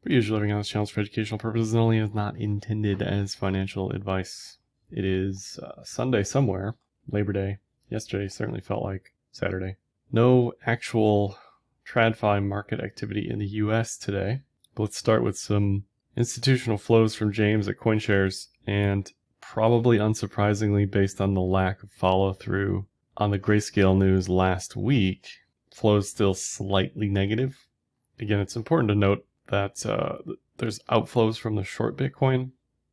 We're usually living on this channel for educational purposes and only is not intended as financial advice. It is Sunday somewhere, Labor Day. Yesterday certainly felt like Saturday. No actual TradFi market activity in the US today. But let's start with some institutional flows from James at CoinShares, and probably unsurprisingly, based on the lack of follow-through on the Grayscale news last week, flows still slightly negative. Again, it's important to note that there's outflows from the short Bitcoin,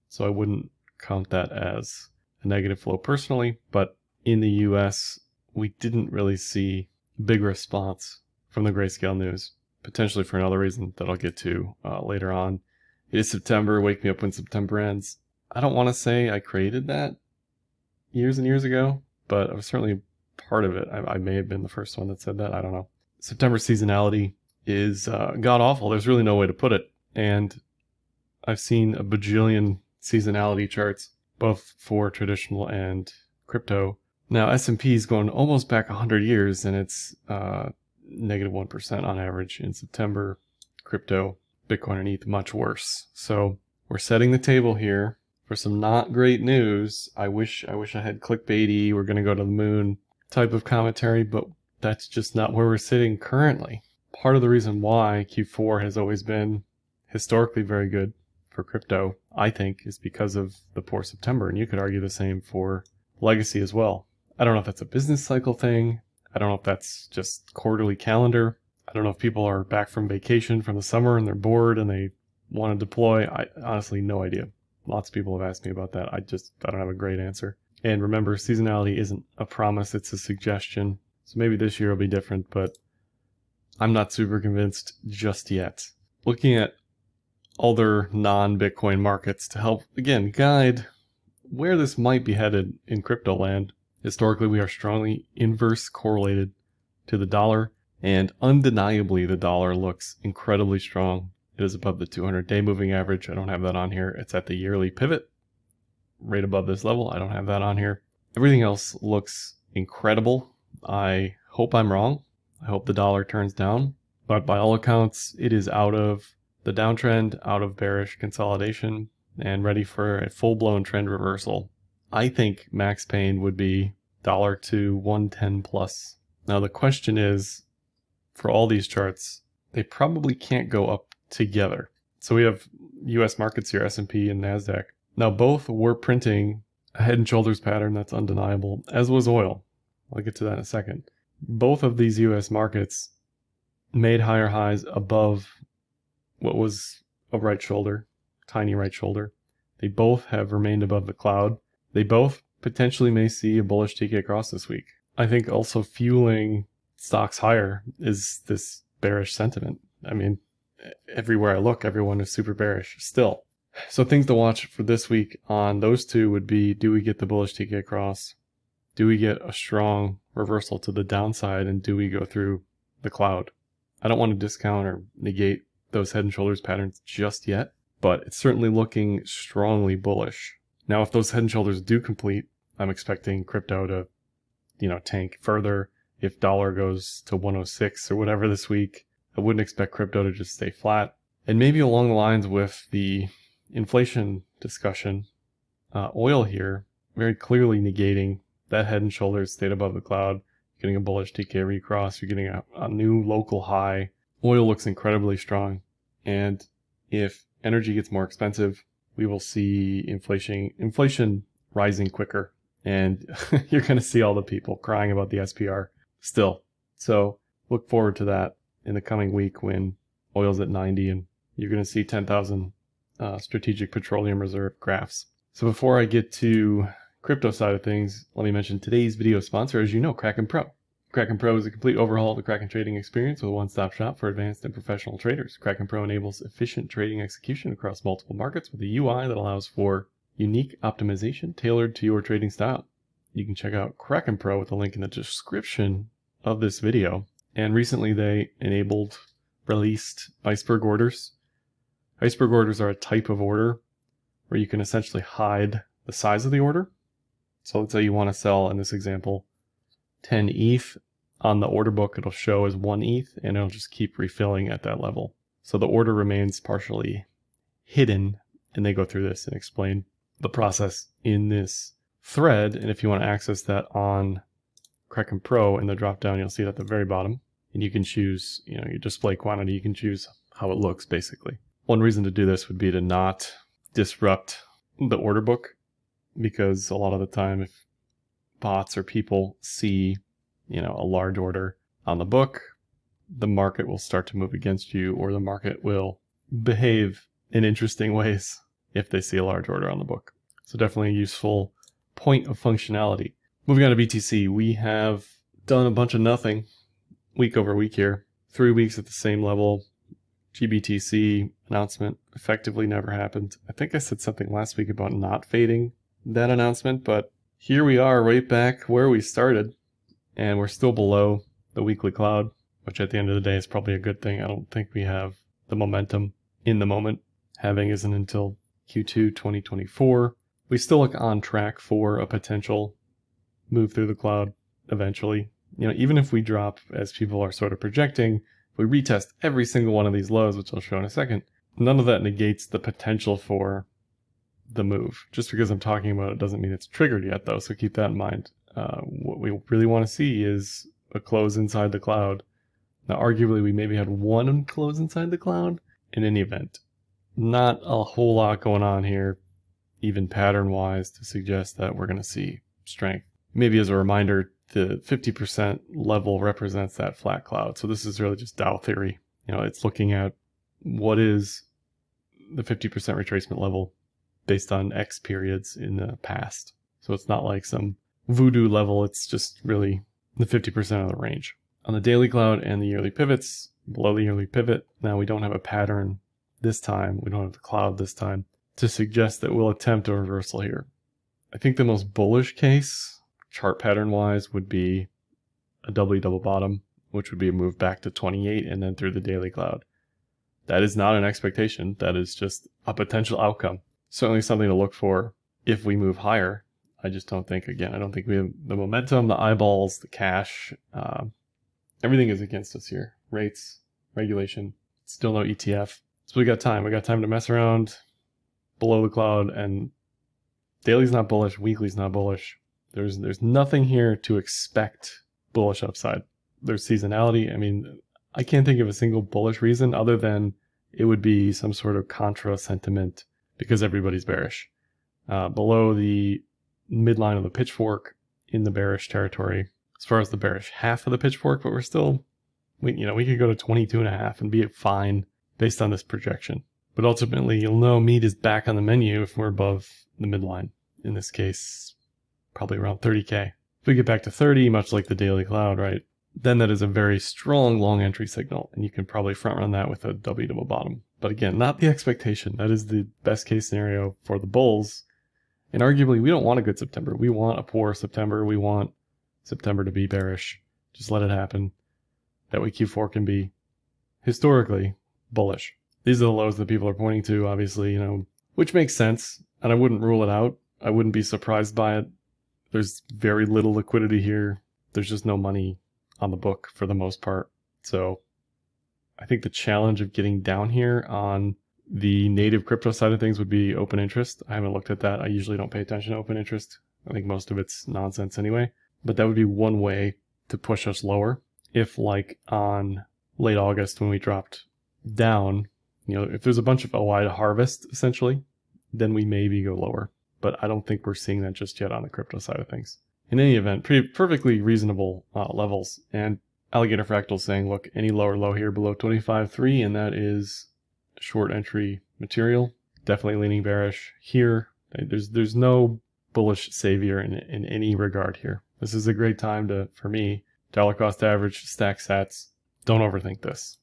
so I wouldn't count that as a negative flow personally, but in the US, we didn't really see a big response from the Grayscale news, potentially for another reason that I'll get to later on. It is September, wake me up when September ends. I don't want to say I created that years and years ago, but I was certainly part of it. I may have been the first one that said that, I don't know. September seasonality is god-awful. There's really no way to put it. And I've seen a bajillion seasonality charts, both for traditional and crypto. Now, S&P is going almost back 100 years, and it's negative 1% on average in September. Crypto, Bitcoin and ETH, much worse. So we're setting the table here for some not great news. I wish I had clickbaity, we're going to go to the moon type of commentary, but that's just not where we're sitting currently. Part of the reason why Q4 has always been historically very good for crypto, I think, is because of the poor September. And you could argue the same for legacy as well. I don't know if that's a business cycle thing. I don't know if that's just quarterly calendar. I don't know if people are back from vacation from the summer and they're bored and they want to deploy. I honestly, no idea. Lots of people have asked me about that. I don't have a great answer. And remember, seasonality isn't a promise, it's a suggestion. So maybe this year will be different, but I'm not super convinced just yet. Looking at other non-Bitcoin markets to help, again, guide where this might be headed in crypto land. Historically, we are strongly inverse correlated to the dollar, and undeniably the dollar looks incredibly strong. It is above the 200-day moving average. I don't have that on here. It's at the yearly pivot, right above this level. I don't have that on here. Everything else looks incredible. I hope I'm wrong. I hope the dollar turns down, but by all accounts, it is out of the downtrend, out of bearish consolidation, and ready for a full-blown trend reversal. I think max pain would be $1 to 110 plus. Now the question is, for all these charts, they probably can't go up together. So we have US markets here, S&P and NASDAQ. Now both were printing a head and shoulders pattern that's undeniable, as was oil. I'll get to that in a second. Both of these US markets made higher highs above what was a right shoulder, tiny right shoulder. They both have remained above the cloud. They both potentially may see a bullish TK cross this week. I think also fueling stocks higher is this bearish sentiment. I mean, everywhere I look, everyone is super bearish still. So things to watch for this week on those two would be, do we get the bullish TK cross? Do we get a strong reversal to the downside, and do we go through the cloud? I don't want to discount or negate those head and shoulders patterns just yet, but it's certainly looking strongly bullish. Now, if those head and shoulders do complete, I'm expecting crypto to, tank further. If dollar goes to 106 or whatever this week, I wouldn't expect crypto to just stay flat. And maybe along the lines with the inflation discussion, oil here very clearly negating that head and shoulders stayed above the cloud. You're getting a bullish TK recross. You're getting a new local high. Oil looks incredibly strong. And if energy gets more expensive, we will see inflation rising quicker. And you're going to see all the people crying about the SPR still. So look forward to that in the coming week when oil's at 90 and you're going to see 10,000 strategic petroleum reserve graphs. So before I get to crypto side of things, let me mention today's video sponsor, as you know, Kraken Pro. Kraken Pro is a complete overhaul of the Kraken trading experience with a one-stop shop for advanced and professional traders. Kraken Pro enables efficient trading execution across multiple markets with a UI that allows for unique optimization tailored to your trading style. You can check out Kraken Pro with a link in the description of this video. And recently they released iceberg orders. Iceberg orders are a type of order where you can essentially hide the size of the order. So let's say you want to sell, in this example, 10 ETH. On the order book, it'll show as 1 ETH, and it'll just keep refilling at that level. So the order remains partially hidden, and they go through this and explain the process in this thread. And if you want to access that on Kraken Pro, in the drop down, you'll see it at the very bottom, and you can choose, your display quantity. You can choose how it looks, basically. One reason to do this would be to not disrupt the order book, because a lot of the time, if bots or people see, a large order on the book, the market will start to move against you, or the market will behave in interesting ways if they see a large order on the book. So definitely a useful point of functionality. Moving on to BTC, we have done a bunch of nothing week over week here. 3 weeks at the same level. GBTC announcement effectively never happened. I think I said something last week about not fading that announcement, but here we are right back where we started, and we're still below the weekly cloud, which at the end of the day is probably a good thing. I don't think we have the momentum in the moment. Halving isn't until Q2 2024. We still look on track for a potential move through the cloud eventually. Even if we drop, as people are sort of projecting, if we retest every single one of these lows, which I'll show in a second, none of that negates the potential for the move. Just because I'm talking about it doesn't mean it's triggered yet, though, so keep that in mind. What we really want to see is a close inside the cloud. Now, arguably, we maybe had one close inside the cloud. In any event, not a whole lot going on here, even pattern-wise, to suggest that we're going to see strength. Maybe as a reminder, the 50% level represents that flat cloud. So this is really just Dow theory. It's looking at what is the 50% retracement level based on X periods in the past. So it's not like some voodoo level. It's just really the 50% of the range. On the daily cloud and the yearly pivots, below the yearly pivot, now we don't have a pattern this time. We don't have the cloud this time to suggest that we'll attempt a reversal here. I think the most bullish case, chart pattern wise, would be a double bottom, which would be a move back to 28 and then through the daily cloud. That is not an expectation. That is just a potential outcome. Certainly something to look for if we move higher. I just don't think, again, I don't think we have the momentum, the eyeballs, the cash. Everything is against us here. Rates, regulation, still no ETF. So we got time. We got time to mess around below the cloud, and daily's not bullish, weekly's not bullish. There's nothing here to expect bullish upside. There's seasonality. I mean, I can't think of a single bullish reason other than it would be some sort of contra sentiment because everybody's bearish. Below the midline of the pitchfork in the bearish territory, as far as the bearish half of the pitchfork, but we're still, we could go to 22.5 and be fine based on this projection. But ultimately, you'll know meat is back on the menu if we're above the midline. In this case, probably around 30K. If we get back to 30, much like the daily cloud, right, then that is a very strong long entry signal, and you can probably front run that with a double bottom. But again, not the expectation. That is the best case scenario for the bulls. And arguably, we don't want a good September. We want a poor September. We want September to be bearish. Just let it happen. That way Q4 can be historically bullish. These are the lows that people are pointing to, obviously, which makes sense. And I wouldn't rule it out. I wouldn't be surprised by it. There's very little liquidity here. There's just no money on the book for the most part. So I think the challenge of getting down here on the native crypto side of things would be open interest. I haven't looked at that. I usually don't pay attention to open interest. I think most of it's nonsense anyway. But that would be one way to push us lower. If like on late August when we dropped down, if there's a bunch of OI to harvest essentially, then we maybe go lower. But I don't think we're seeing that just yet on the crypto side of things. In any event, perfectly reasonable levels. And Alligator Fractal saying, look, any lower low here below 25.3, and that is short entry material. Definitely leaning bearish here. There's no bullish savior in any regard here. This is a great time for me, dollar cost average, stack sats. Don't overthink this.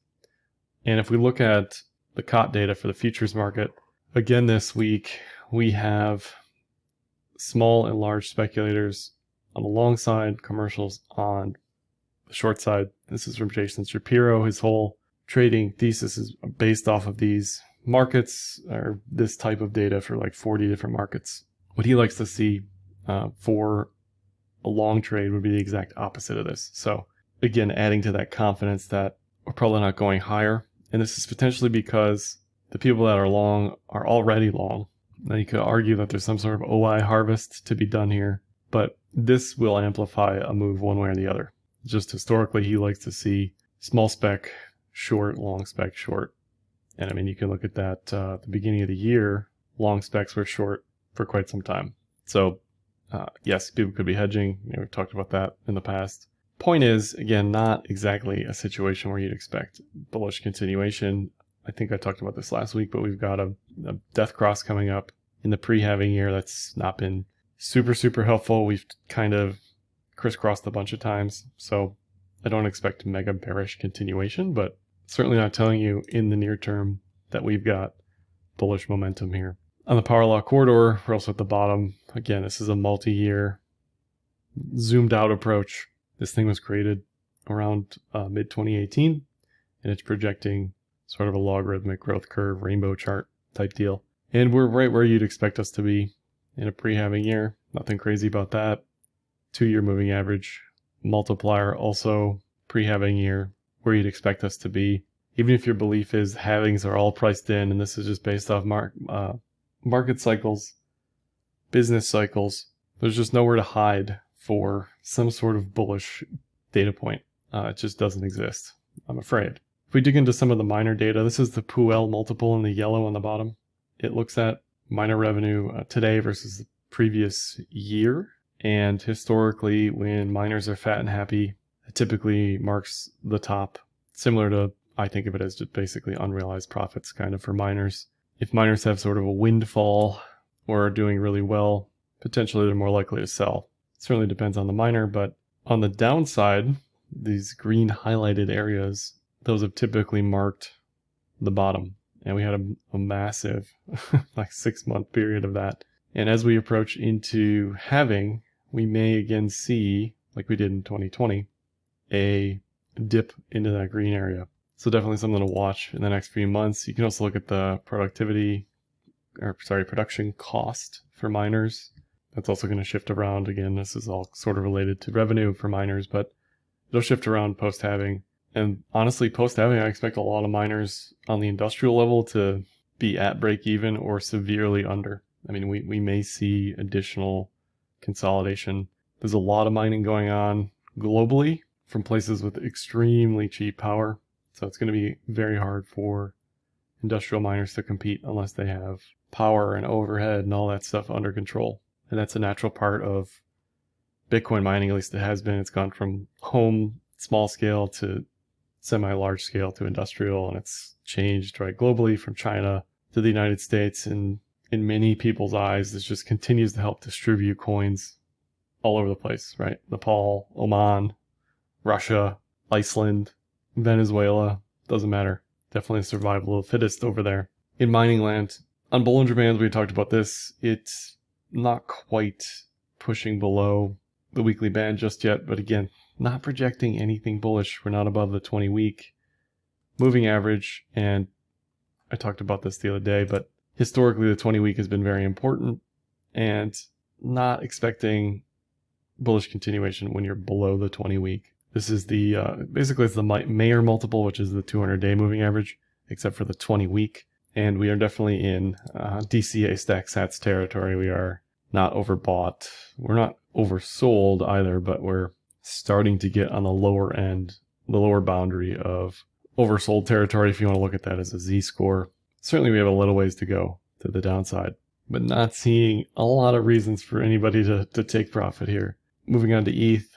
And if we look at the COT data for the futures market, again this week, we have small and large speculators on the long side, commercials on the short side. This is from Jason Shapiro. His whole trading thesis is based off of these markets, or this type of data for like 40 different markets. What he likes to see for a long trade would be the exact opposite of this. So again, adding to that confidence that we're probably not going higher And this is potentially because the people that are long are already long. Now you could argue that there's some sort of OI harvest to be done here, but this will amplify a move one way or the other. Just historically, he likes to see small spec short, long spec short. And I mean, you can look at that at the beginning of the year, long specs were short for quite some time. So yes, people could be hedging. We've talked about that in the past. Point is, again, not exactly a situation where you'd expect bullish continuation. I think I talked about this last week, but we've got a death cross coming up in the pre-halving year that's not been super, super helpful. We've kind of crisscrossed a bunch of times, so I don't expect mega bearish continuation, but certainly not telling you in the near term that we've got bullish momentum here. On the power law corridor, we're also at the bottom. Again, this is a multi-year zoomed out approach. This thing was created around mid-2018, and it's projecting sort of a logarithmic growth curve, rainbow chart type deal. And we're right where you'd expect us to be in a pre-halving year. Nothing crazy about that. 2-year moving average multiplier, also pre-halving year, where you'd expect us to be. Even if your belief is halvings are all priced in, and this is just based off market cycles, business cycles, there's just nowhere to hide for some sort of bullish data point. It just doesn't exist, I'm afraid. If we dig into some of the miner data, this is the PUL multiple in the yellow on the bottom. It looks at miner revenue today versus the previous year. And historically, when miners are fat and happy, it typically marks the top, similar to, I think of it as just basically unrealized profits kind of for miners. If miners have sort of a windfall or are doing really well, potentially they're more likely to sell. It certainly depends on the miner, but on the downside, these green highlighted areas, those have typically marked the bottom. And we had a massive like 6-month period of that. And as we approach into halving, we may again see, like we did in 2020, a dip into that green area. So definitely something to watch in the next few months. You can also look at the production cost for miners. That's also going to shift around. Again, this is all sort of related to revenue for miners, but it'll shift around post-halving. And honestly, post-halving, I expect a lot of miners on the industrial level to be at break even or severely under. I mean, we may see additional consolidation. There's a lot of mining going on globally from places with extremely cheap power. So it's going to be very hard for industrial miners to compete unless they have power and overhead and all that stuff under control. And that's a natural part of Bitcoin mining, at least it has been. It's gone from home, small scale to semi-large scale to industrial, and it's changed right globally from China to the United States. And in many people's eyes, this just continues to help distribute coins all over the place, right? Nepal, Oman, Russia, Iceland, Venezuela, doesn't matter. Definitely survival of the fittest over there. In mining land, on Bollinger Bands, we talked about this. It's not quite pushing below the weekly band just yet, but again, not projecting anything bullish. We're not above the 20-week moving average, and I talked about this the other day, but historically the 20-week has been very important, and not expecting bullish continuation when you're below the 20-week. This is the, basically it's the Mayer multiple, which is the 200-day moving average, except for the 20-week. And we are definitely in DCA stack sats territory. We are not overbought. We're not oversold either, but we're starting to get on the lower end, the lower boundary of oversold territory, if you want to look at that as a Z-score. Certainly we have a little ways to go to the downside, but not seeing a lot of reasons for anybody to take profit here. Moving on to ETH,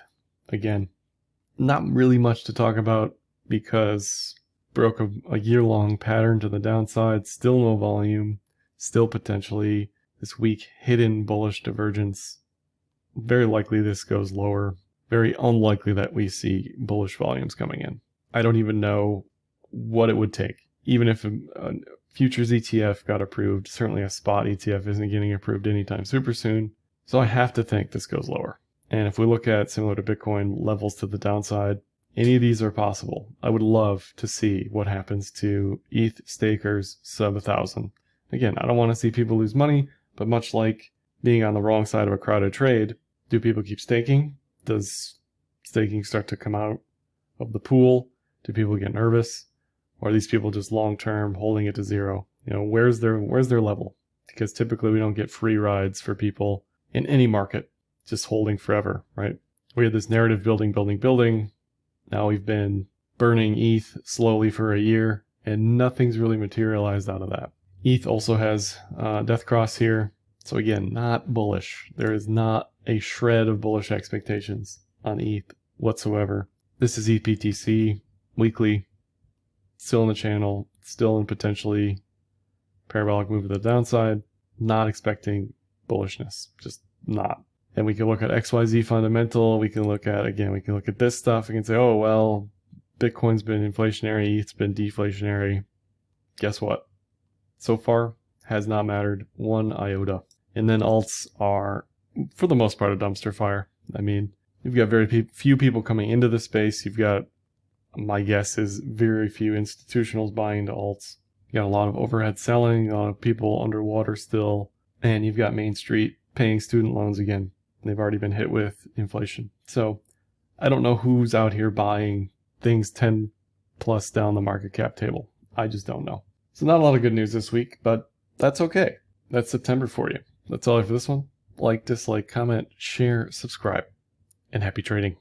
again, not really much to talk about because broke a year-long pattern to the downside, still no volume, still potentially this weak hidden bullish divergence. Very likely this goes lower. Very unlikely that we see bullish volumes coming in. I don't even know what it would take. Even if a futures ETF got approved, certainly a spot ETF isn't getting approved anytime super soon. So I have to think this goes lower. And if we look at, similar to Bitcoin, levels to the downside, any of these are possible. I would love to see what happens to ETH stakers sub 1,000. Again, I don't want to see people lose money, but much like being on the wrong side of a crowded trade, do people keep staking? Does staking start to come out of the pool? Do people get nervous? Or are these people just long-term holding it to zero? You know, where's their level? Because typically we don't get free rides for people in any market just holding forever, right? We had this narrative building. Now we've been burning ETH slowly for a year and nothing's really materialized out of that. ETH also has Death Cross here. So again, not bullish. There is not a shred of bullish expectations on ETH whatsoever. This is ETH BTC weekly, still in the channel, still in potentially parabolic move to the downside. Not expecting bullishness, just not. And we can look at XYZ fundamental. We can look at this stuff. We can say, oh, well, Bitcoin's been inflationary, ETH's been deflationary. Guess what? So far, has not mattered one iota. And then alts are, for the most part, a dumpster fire. I mean, you've got very few people coming into the space. You've got, my guess is, very few institutionals buying into alts. You got a lot of overhead selling, a lot of people underwater still. And you've got Main Street paying student loans again. They've already been hit with inflation. So I don't know who's out here buying things 10 plus down the market cap table. I just don't know. So not a lot of good news this week, but that's okay. That's September for you. That's all for this one. Like, dislike, comment, share, subscribe, and happy trading.